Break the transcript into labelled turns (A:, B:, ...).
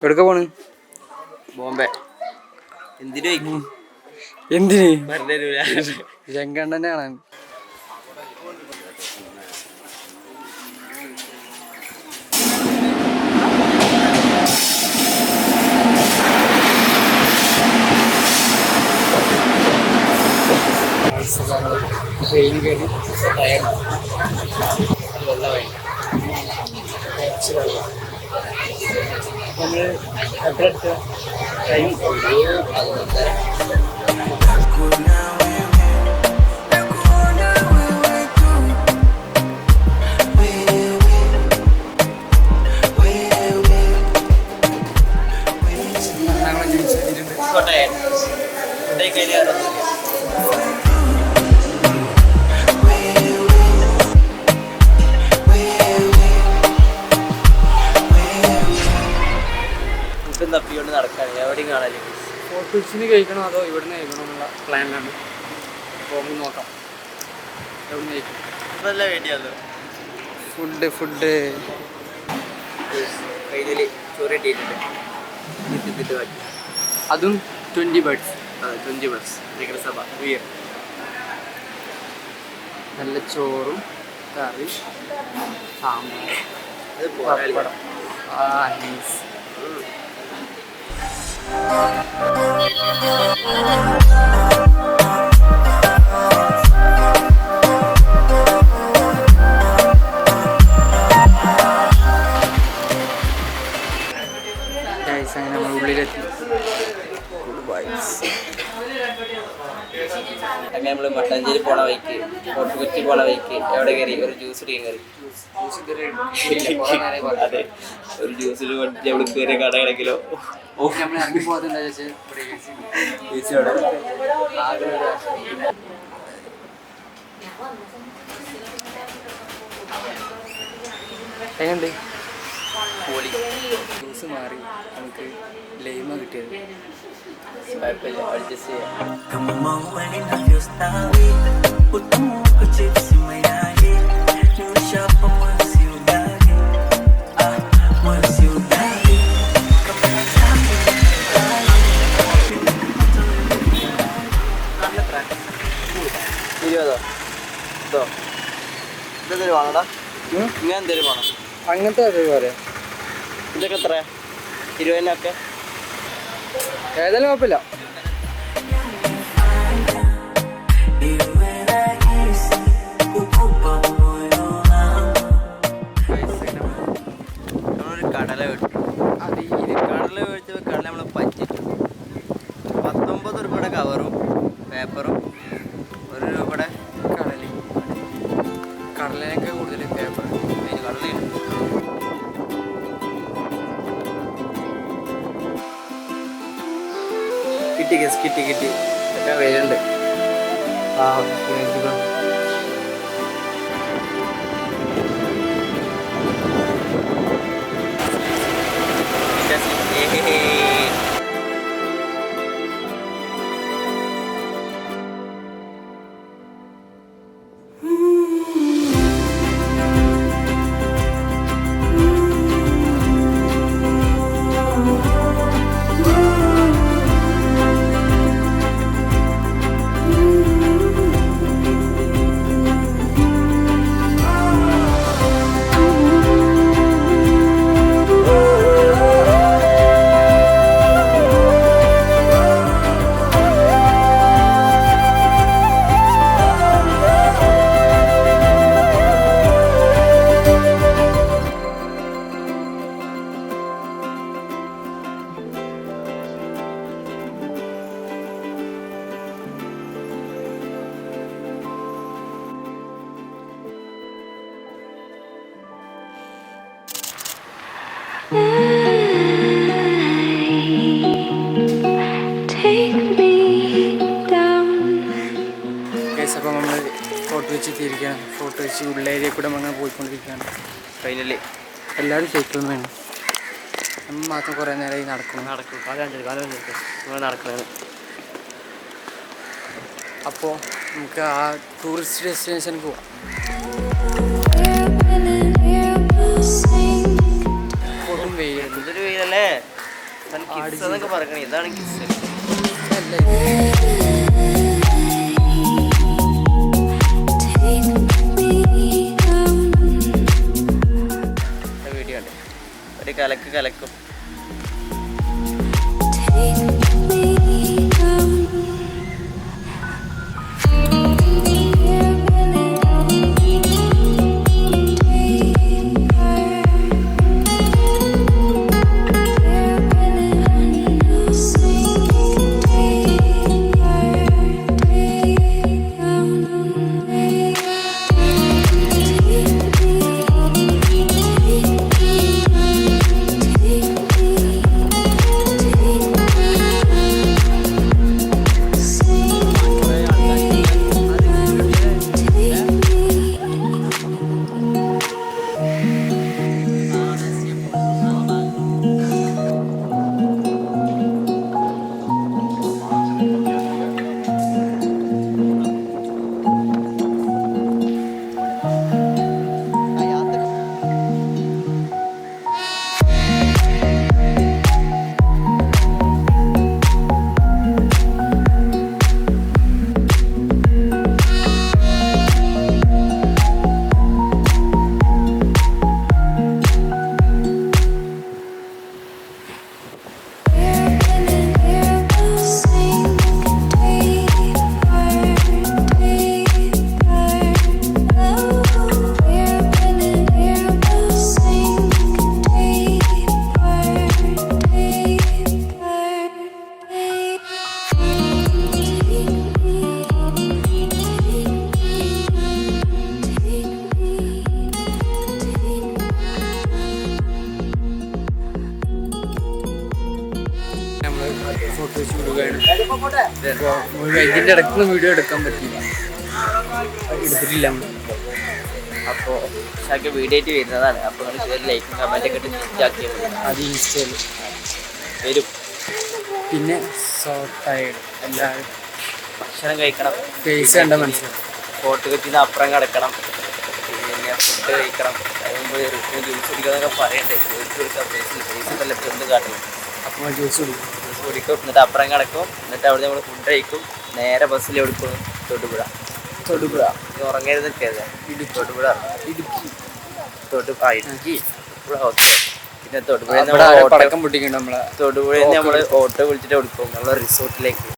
A: എവിടക്ക പോണ്?
B: ബോംബെ. എന്തിന്
A: രംഗണ്ണനെ കാണാൻ. ട്രെയിൻ കയറി നമ്മൾ എത്ര ടൈം
B: തപ്പിക്കൊണ്ട് നടക്കാണ്. എവിടെയും കാണാൻ
A: ഫോട്ടോസിന് കഴിക്കണോ അതോ ഇവിടുന്ന് കഴിക്കണോ എന്നുള്ള പ്ലാനിലാണ്. അപ്പോൾ നോക്കാം എവിടുന്ന് കഴിക്കണം.
B: നല്ല വേണ്ടിയല്ലോ
A: ഫുഡ്
B: കയ്യിൽ ചോറ് കിട്ടിയിട്ടുണ്ട്.
A: അതും 20 ബേർഡ്സ്.
B: 20 ബസ് നഗരസഭ ഉയർ.
A: നല്ല ചോറും കറി സാമ്പാർ
B: അത് പോരാ.
A: അങ്ങനെ നമ്മൾ ഉള്ളിലെത്തി.
B: അങ്ങനെ നമ്മൾ മട്ടാഞ്ചേരി പോണ വഴിക്ക് ഫോർട്ട് കൊച്ചി പോണ വഴിക്ക് എവിടെ കയറി ഒരു ജ്യൂസ് കുടിക്കാൻ കയറി. അതെ, ഒരു ജ്യൂസിന് വേണ്ടി നമ്മൾ കയറിയ കടയാണെങ്കിലോ
A: എങ്ങനെയുണ്ട്? പോളി. ജ്യൂസ് മാറി നമുക്ക് ലൈമ കിട്ടിയത്.
B: കുഴപ്പമില്ല, അഡ്ജസ്റ്റ് ചെയ്യാം. ഇതെന്തെങ്കിലും വേണോടാ? ഇങ്ങനെ എന്തെങ്കിലും വേണം?
A: അങ്ങനത്തെ പറയാം.
B: ഇതൊക്കെ എത്ര? 20-ഒക്കെ?
A: ഏതായാലും കുഴപ്പമില്ല.
B: നമ്മളൊരു കടല മേടിച്ചു. കടല മേടിച്ചപ്പോൾ കടല നമ്മൾ പറ്റിച്ചു. 19 രൂപയുടെ കവറും പേപ്പറും 1 രൂപയുടെ
A: കടലിനൊക്കെ കൂടുതൽ പേപ്പർ.
B: അതിന് കടലയുണ്ട്. കിട്ടി എല്ലാം വരുന്നുണ്ട്.
A: അപ്പോൾ നമ്മൾ ഫോട്ടോ വെച്ച് എത്തിയിരിക്കുകയാണ്. ഫോട്ടോ വെച്ച് ഉള്ളേരിയ കൂടെ അങ്ങനെ പോയിക്കൊണ്ടിരിക്കുകയാണ്.
B: ഫൈനലി
A: എല്ലാവരും സൈക്കിളും വേണം. നമ്മൾ മാത്രം കുറേ നേരമായി നടക്കണം.
B: നടക്കുന്നത്.
A: അപ്പോൾ നമുക്ക് ആ ടൂറിസ്റ്റ് ഡെസ്റ്റിനേഷനിൽ പോവാം.
B: എന്തൊരു വെയിലല്ലേ. കിസ് എന്നൊക്കെ പറയണേ, ഇതാണ് കിസ്. വീഡിയോ ഉണ്ട്, ഒരു കലക്കും.
A: ഫോട്ടോ ഷൂട്ടുകയാണ്. ഇതിൻ്റെ ഇടയ്ക്ക് വീഡിയോ എടുക്കാൻ പറ്റില്ല, എടുത്തിട്ടില്ല നമ്മൾ.
B: അപ്പോൾ പക്ഷേ വീഡിയോ ആയിട്ട് വരുന്നതാണ്. അപ്പോൾ നിങ്ങൾ ലൈക്കും കമൻറ്റൊക്കെ ഇട്ട് ചീറ്റാക്കിയാൽ മതി.
A: അത് ഇൻസ്റ്റയിൽ
B: വരും.
A: പിന്നെ സോട്ടായിട്ട് എല്ലാവരും
B: ഭക്ഷണം കഴിക്കണം,
A: ഫേസ് കണ്ട മനസ്സിലാവും.
B: ഫോർട്ട് കൊച്ചിയിൽ നിന്ന് അപ്പുറം കിടക്കണം, പിന്നെ ഫുഡ് കഴിക്കണം, കഴിയുമ്പോൾ ജ്യൂസ് കുടിക്കാന്നൊക്കെ പറയണ്ടേ. ജ്യൂസ് കൊടുക്കാം, ഫേസ് നല്ല പെണ്ണ് കാട്ടണം.
A: അപ്പോൾ ജ്യൂസ് കുടിക്കും,
B: കുടിക്കും, എന്നിട്ട് അപ്പുറം കിടക്കും, എന്നിട്ട് അവിടെ നമ്മൾ ഫുഡ് കഴിക്കും. നേരെ ബസ്സിൽ എടുക്കും, തൊടുപുഴ. ഉറങ്ങരുതൊക്കെ തൊടുപുഴ, ഇടുക്കി. ഓക്കെ. പിന്നെ തൊടുപുഴ
A: പടക്കം പൊട്ടിക്കുന്നുണ്ട് നമ്മളെ.
B: തൊടുപുഴയിൽ നമ്മൾ ഓട്ടോ വിളിച്ചിട്ട് കൊടുക്കും നമ്മളെ റിസോർട്ടിലേക്ക്.